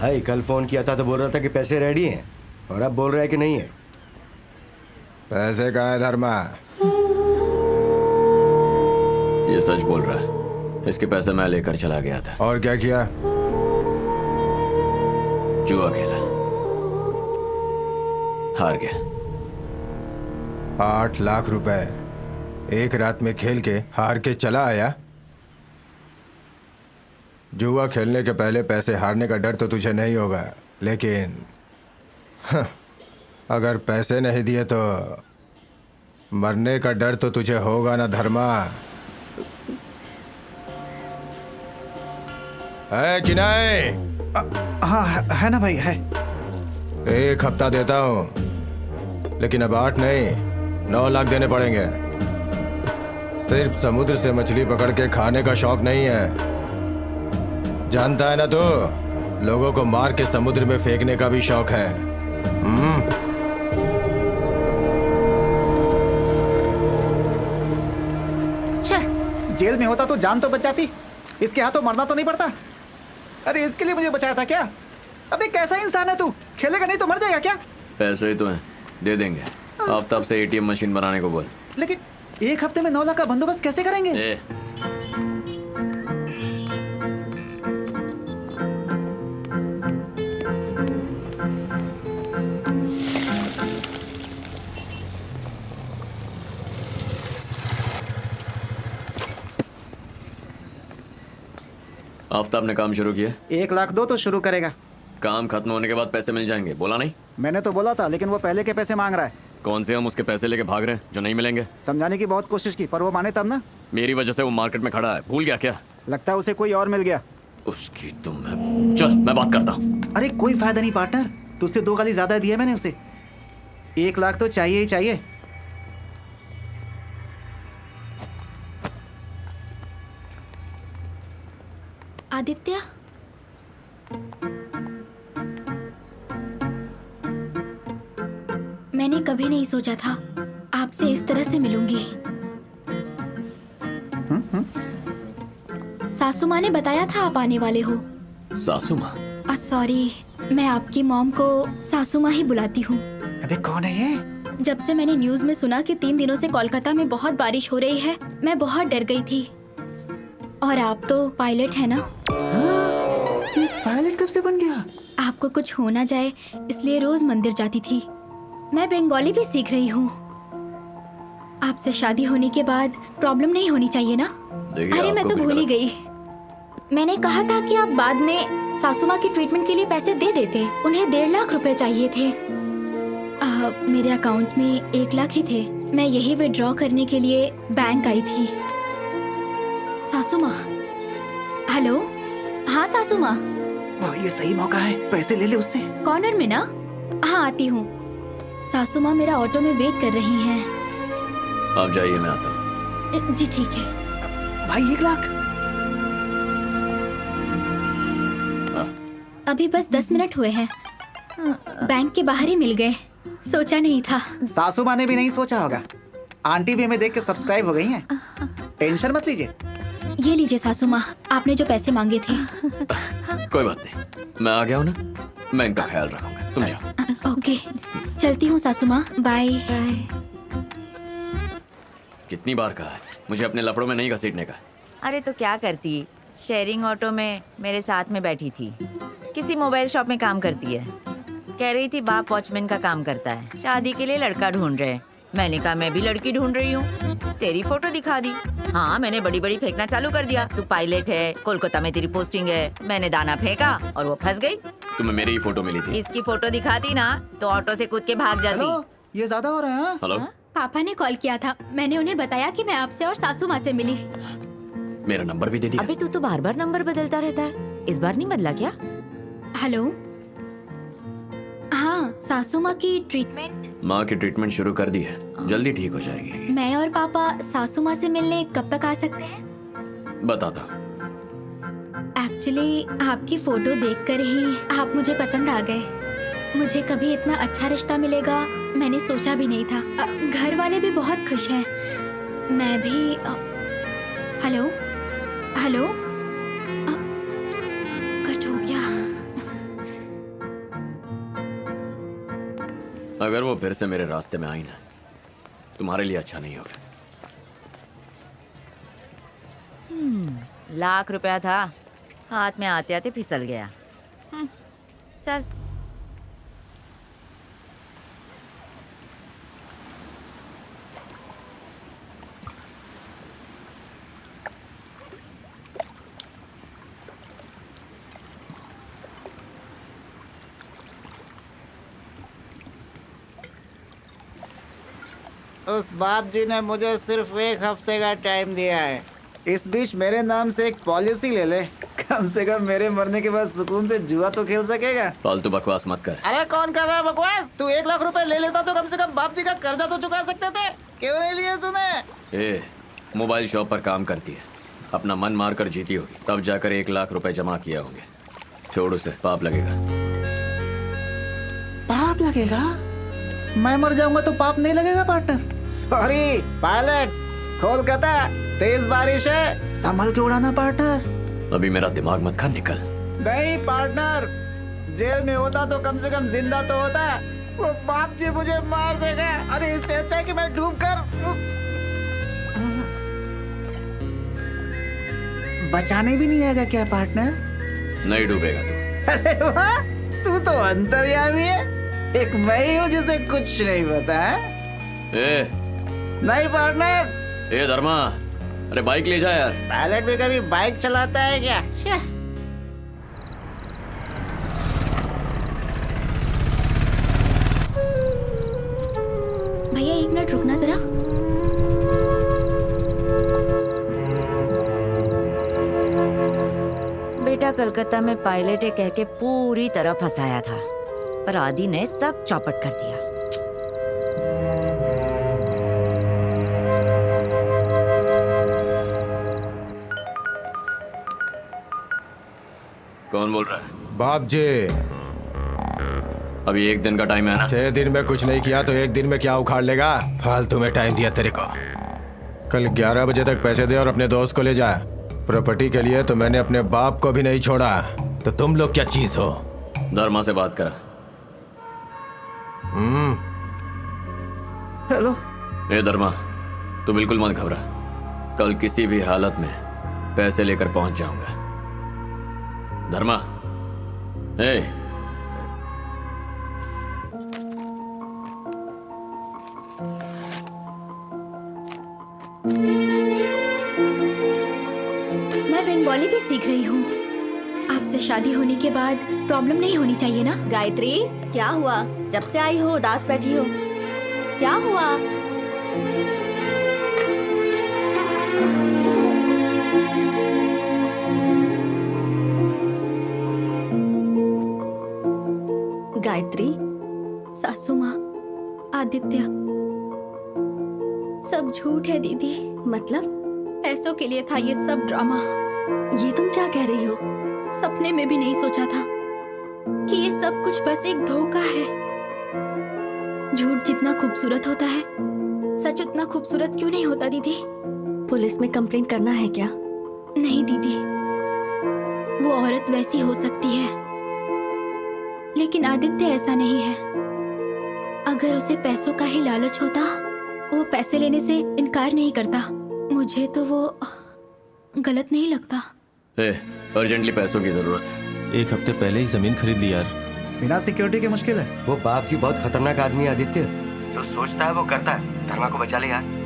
भाई कल फोन किया था तो बोल रहा था कि पैसे रेडी हैं और अब बोल रहा है कि नहीं है। पैसे कहाँ है धर्मा? ये सच बोल रहा है। इसके पैसे मैं लेकर चला गया था। और क्या किया? जुआ खेला, हार गया। 8 लाख रुपए एक रात में खेल के हार के चला आया। जुआ खेलने के पहले पैसे हारने का डर तो तुझे नहीं होगा, लेकिन अगर पैसे नहीं दिए तो मरने का डर तो तुझे होगा ना धर्मा। है कि नहीं? हाँ है ना भाई, है। 1 हफ्ता देता हूं, लेकिन अब 8 नहीं 9 लाख देने पड़ेंगे। सिर्फ समुद्र से मछली पकड़ के खाने का शौक नहीं है, जानता है ना तू? लोगों को मार के समुद्र में फेंकने का भी शौक है। जेल में होता तो जान तो बच जाती, इसके हाथों मरना तो नहीं पड़ता। अरे इसके लिए मुझे बचाया था क्या? अबे कैसा इंसान है तू, खेलेगा नहीं तो मर जाएगा क्या? पैसे ही तो हैं, दे देंगे। आफ्ताब से एटीएम मशीन बनाने को बोल। लेकिन 1 हफ्ते में 9 लाख का बंदोबस्त कैसे करेंगे? आफ्ताब ने काम शुरू किया। 1 लाख दो तो शुरू करेगा। काम खत्म होने के बाद पैसे मिल जाएंगे, बोला नहीं? मैंने तो बोला था, लेकिन वो पहले के पैसे मांग रहा है। कौन से हम उसके पैसे लेके भाग रहे हैं जो नहीं मिलेंगे? समझाने की बहुत कोशिश की पर वो माने तब ना। मेरी वजह से वो मार्केट में खड़ा है, भूल गया क्या? लगता है उसे कोई और मिल गया। उसकी तो चल मैं बात करता हूँ। अरे कोई फायदा नहीं पार्टनर, तुझसे 2 गाली ज्यादा दिया मैंने उसे। 1 लाख तो चाहिए ही चाहिए। आदित्य, मैंने कभी नहीं सोचा था आपसे इस तरह से मिलूंगी। सासू माँ ने बताया था आप आने वाले हो। सासू माँ? सॉरी, मैं आपकी मॉम को सासू माँ ही बुलाती हूँ। अबे कौन है ये? जब से मैंने न्यूज में सुना कि 3 दिनों से कोलकाता में बहुत बारिश हो रही है, मैं बहुत डर गई थी। और आप तो पायलट है ना? ये पायलट कब से बन गया? आपको कुछ हो ना जाए इसलिए रोज मंदिर जाती थी। मैं बंगाली भी सीख रही हूँ। आपसे शादी होने के बाद प्रॉब्लम नहीं होनी चाहिए ना? अरे मैं तो भूल ही गई। मैंने कहा था कि आप बाद में सासू माँ की ट्रीटमेंट के लिए पैसे दे देते। उन्हें 1.5 लाख रुपए चाहिए थे। मेरे अकाउंट में 1 लाख ही थे। मैं यही विड्रॉ करने के लिए बैंक आई थी। सासू माँ, हेलो। हाँ सासू माँ। ये सही मौका है, पैसे ले ले उससे। कॉर्नर में ना? हाँ आती हूँ। सासू माँ मेरा ऑटो में वेट कर रही हैं। आप जाइए, मैं आता हूँ। जी ठीक है। भाई 1 लाख? अभी बस 10 मिनट हुए हैं, बैंक के बाहर ही मिल गए। सोचा नहीं था। सासू माँ ने भी नहीं सोचा होगा। आंटी भी हमें देख के सब्सक्राइब हो गई हैं। टेंशन मत लीजिए। ये लीजिए सासू माँ, आपने जो पैसे मांगे थे। कोई बात नहीं, मैं आ गया हूँ ना, मैं इनका ख्याल रखूंगा। तुम जाओ। ओके, चलती हूँ सासू माँ, बाय। कितनी बार कहा है मुझे अपने लफड़ों में नहीं घसीटने का। अरे तो क्या करती, शेयरिंग ऑटो में मेरे साथ में बैठी थी। किसी मोबाइल शॉप में काम करती है। कह रही थी बाप वॉचमैन का काम करता है, शादी के लिए लड़का ढूंढ रहे हैं। मैंने कहा मैं भी लड़की ढूंढ रही हूँ। तेरी फोटो दिखा दी। हाँ, मैंने बड़ी बड़ी फेंकना चालू कर दिया। तू पायलट है, कोलकाता में तेरी पोस्टिंग है। मैंने दाना फेंका और वो फंस गई। तुम्हें मेरी ही फोटो मिली थी। इसकी फोटो दिखाती ना तो ऑटो से कूद के भाग जाती। हेलो, ये ज्यादा हो रहा है। हेलो, पापा ने कॉल किया था, मैंने उन्हें बताया कि मैं आपसे और सासू माँ से मिली। मेरा नंबर भी दे दिया। अबे तू तो बार बार नंबर बदलता रहता है, इस बार नहीं बदला क्या? हेलो। हाँ, सासू माँ की ट्रीटमेंट। माँ की ट्रीटमेंट शुरू कर दी है, जल्दी ठीक हो जाएगी। मैं और पापा सासू माँ से मिलने कब तक आ सकते हैं? बताता। एक्चुअली आपकी फोटो देखकर ही आप मुझे पसंद आ गए। मुझे कभी इतना अच्छा रिश्ता मिलेगा मैंने सोचा भी नहीं था। घर वाले भी बहुत खुश हैं। मैं भी। हेलो हेलो, कट हो गया। अगर वो फिर से मेरे रास्ते में आई ना, तुम्हारे लिए अच्छा नहीं होगा। ₹1,00,000 था, हाथ में आते आते फिसल गया। चल। उस बाप जी ने मुझे सिर्फ 1 हफ्ते का टाइम दिया है। इस बीच मेरे नाम से एक पॉलिसी ले ले, कम से कम मेरे मरने के बाद सुकून से जुआ तो खेल सकेगा। फालतू बकवास मत कर। अरे कौन कर रहा है बकवास? तू 1 लाख रुपए ले लेता तो कम से कम बाप जी का कर्जा तो चुका सकते थे। क्यों नहीं लिए तूने? ए, मोबाइल शॉप पर काम करती है, अपना मन मार कर जीती होगी, तब जाकर 1 लाख रुपए जमा किया होंगे। छोड़ उसे, पाप लगेगा। पाप लगेगा? मैं मर जाऊंगा तो पाप नहीं लगेगा पार्टनर? सॉरी पायलट, कोलकाता तेज बारिश है, संभल के उड़ाना पार्टनर। अभी मेरा दिमाग मत खा, निकल। नहीं पार्टनर, जेल में होता तो कम से कम जिंदा तो होता। वो बाप जी मुझे मार देगा। अरे इससे अच्छा है कि मैं डूब कर बचाने भी नहीं आएगा क्या पार्टनर? नहीं डूबेगा तू। अरे वाह, तू तो अंतर्यामी है। एक मैं ही हूँ जिसे कुछ नहीं पता है। ए, नहीं पार्टनर। ए धर्मा, अरे बाइक ले जा यार। पायलट भी कभी बाइक चलाता है क्या? भैया 1 मिनट रुकना जरा। बेटा कलकत्ता में पायलट है कह के पूरी तरह फंसाया था, पर आदि ने सब चौपट कर दिया। कौन बोल रहा है? बाप जी, अभी 1 दिन का टाइम है ना। 6 दिन में कुछ नहीं किया तो 1 दिन में क्या उखाड़ लेगा? फालतू में टाइम दिया तेरे को। कल 11 बजे तक पैसे दे और अपने दोस्त को ले जा। प्रॉपर्टी के लिए तो मैंने अपने बाप को भी नहीं छोड़ा, तो तुम लोग क्या चीज हो? धर्मा से बात करा। हेलो। ए धर्मा, तू बिल्कुल मत घबरा, कल किसी भी हालत में पैसे लेकर पहुंच जाऊंगा। धर्मा, ए, मैं बंगाली भी सीख रही हूँ। आपसे शादी होने के बाद प्रॉब्लम नहीं होनी चाहिए ना? गायत्री, क्या हुआ? जब से आई हो उदास बैठी हो, क्या हुआ? गायत्री, सासू माँ, आदित्य, सब झूठ है दीदी। मतलब पैसों के लिए था ये सब ड्रामा। ये तुम क्या कह रही हो? सपने में भी नहीं सोचा था कि ये सब कुछ बस एक धोखा है। झूठ जितना खूबसूरत होता है, सच उतना खूबसूरत क्यों नहीं होता दीदी? पुलिस में कंप्लेंट करना है क्या? नहीं दीदी, वो औरत वैसी हो सकती है, लेकिन आदित्य ऐसा नहीं है। अगर उसे पैसों का ही लालच होता, वो पैसे लेने से इनकार नहीं करता। मुझे तो वो गलत नहीं लगता। अर्जेंटली पैसों की जरूरत है। 1 हफ्ते पहले ही जमीन खरीद ली यार। बिना सिक्योरिटी के मुश्किल है। वो बाप जी बहुत खतरनाक आदमी है आदित्य। जो सोचता है वो करता है। धर्मा को बचा ले यार।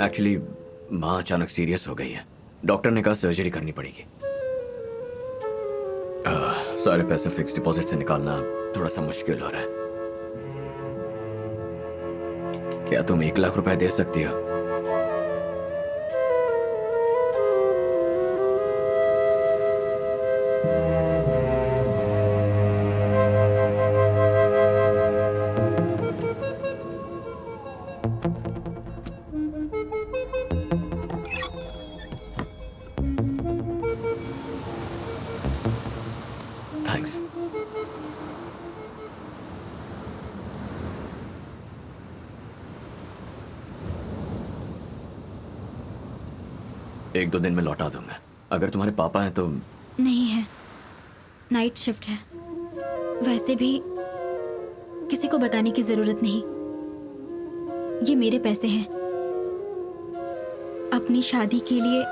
एक्चुअली माँ अचानक सीरियस हो गई है। डॉक्टर ने कहा सर्जरी करनी पड़ेगी। सारे पैसे फिक्स डिपॉजिट से निकालना थोड़ा सा मुश्किल हो रहा है। क्या तुम 1 लाख रुपए दे सकती हो? 1-2 दिन में लौटा दूंगा। अगर तुम्हारे पापा हैं तो नहीं है, नाइट शिफ्ट है। वैसे भी किसी को बताने की जरूरत नहीं। ये मेरे पैसे हैं। अपनी शादी के लिए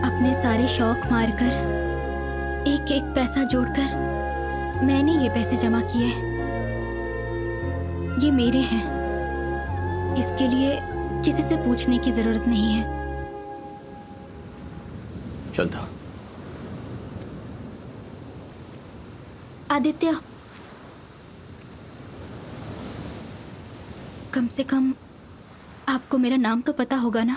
अपने सारे शौक मारकर, एक एक पैसा जोड़कर मैंने ये पैसे जमा किए। ये मेरे हैं। इसके लिए किसी से पूछने की जरूरत नहीं है। चलता। आदित्य, कम से कम आपको मेरा नाम तो पता होगा ना?